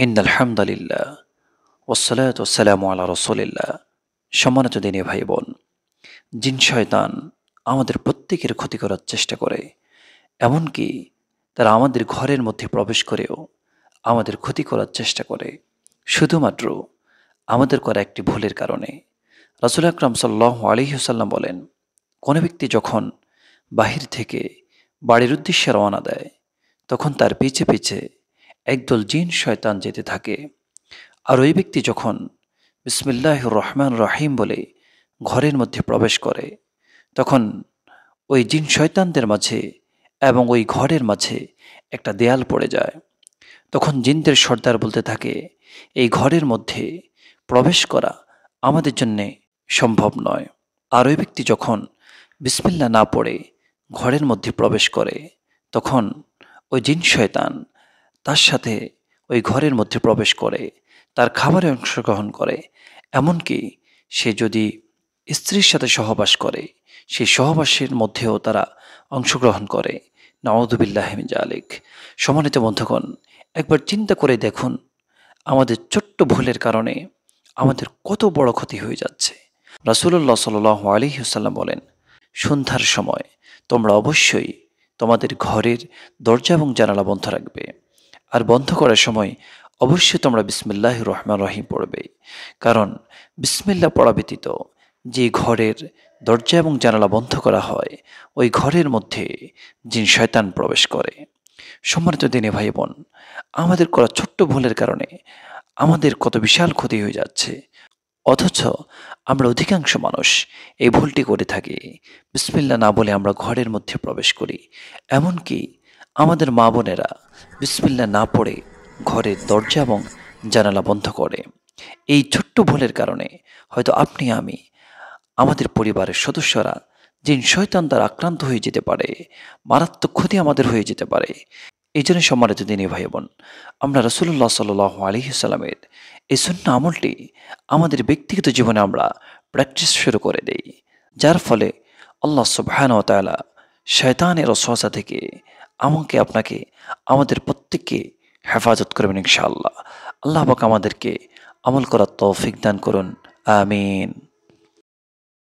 ইন্নাল হামদুলিল্লাহ ওয়াসসালাতু ওয়াসসালামু আলা রাসূলিল্লাহ। সম্মানিত দিনী ভাই বোন, জিন শয়তান আমাদের প্রত্যেকের ক্ষতি করার চেষ্টা করে। এমনকি তারা আমাদের ঘরের মধ্যে প্রবেশ করেও আমাদের ক্ষতি করার চেষ্টা করে, শুধুমাত্র আমাদের করা একটি ভুলের কারণে। রাসূল আকরাম সাল্লাল্লাহু আলাইহি ওয়াসাল্লাম বলেন, কোনো ব্যক্তি যখন বাহির থেকে বাড়ির উদ্দেশ্যে রওনা দেয়, তখন তার পিছে পিছে একদল জিন শয়তান যেতে থাকে। আর ওই ব্যক্তি যখন বিসমিল্লাহির রহমান রহিম বলে ঘরের মধ্যে প্রবেশ করে, তখন ওই জিন শয়তানদের মাঝে এবং ওই ঘরের মাঝে একটা দেয়াল পড়ে যায়। তখন জিনদের সর্দার বলতে থাকে, এই ঘরের মধ্যে প্রবেশ করা আমাদের জন্যে সম্ভব নয়। আর ওই ব্যক্তি যখন বিসমিল্লা না পড়ে ঘরের মধ্যে প্রবেশ করে, তখন ওই জিন শয়তান তার সাথে ওই ঘরের মধ্যে প্রবেশ করে, তার খাবারে অংশগ্রহণ করে। এমনকি সে যদি স্ত্রীর সাথে সহবাস করে, সেই সহবাসের মধ্যেও তারা অংশগ্রহণ করে। নাউযুবিল্লাহি মিন যালিক। সম্মানিত বন্ধুগণ, একবার চিন্তা করে দেখুন, আমাদের ছোট্ট ভুলের কারণে আমাদের কত বড় ক্ষতি হয়ে যাচ্ছে। রাসূলুল্লাহ সাল্লাল্লাহু আলাইহি ওয়াসাল্লাম বলেন, সন্ধ্যার সময় তোমরা অবশ্যই তোমাদের ঘরের দরজা এবং জানালা বন্ধ রাখবে। আর বন্ধ করার সময় অবশ্যই তোমরা বিসমিল্লাহির রহমান রহিম পড়বে। কারণ বিসমিল্লাহ পড়া ব্যতীত যে ঘরের দরজা এবং জানালা বন্ধ করা হয়, ওই ঘরের মধ্যে জিন শয়তান প্রবেশ করে। সম্মানিত দিনী ভাই বোন, আমাদের করা ছোট্ট ভুলের কারণে আমাদের কত বিশাল ক্ষতি হয়ে যাচ্ছে। অথচ আমরা অধিকাংশ মানুষ এই ভুলটি করে থাকি। বিসমিল্লাহ না বলে আমরা ঘরের মধ্যে প্রবেশ করি। এমনকি আমাদের মা বোনেরা বিসমিল্লাহ না পড়ে ঘরের দরজা এবং জানালা বন্ধ করে। এই ছোট্ট ভুলের কারণে হয়তো আপনি আমি, আমাদের পরিবারের সদস্যরা জিন শয়তান দ্বারা আক্রান্ত হয়ে যেতে পারে, মারাত্মক ক্ষতি আমাদের হয়ে যেতে পারে। এই জন্য সম্মানিত দিনী ভাই বোন, আমরা রাসূলুল্লাহ সাল্লাল্লাহু আলাইহি সাল্লামের এই সুন্নাহ আমলটি আমাদের ব্যক্তিগত জীবনে আমরা প্র্যাকটিস শুরু করে দেই, যার ফলে আল্লাহ সুবহানাহু ওয়া তাআলা শয়তানের ওয়াসওয়াসা থেকে আমাকে, আপনাকে, আমাদের প্রত্যেককে হেফাজত করবেন ইনশাআল্লাহ। আল্লাহ পাক আমাদেরকে আমল করার তৌফিক দান করুন। আমিন।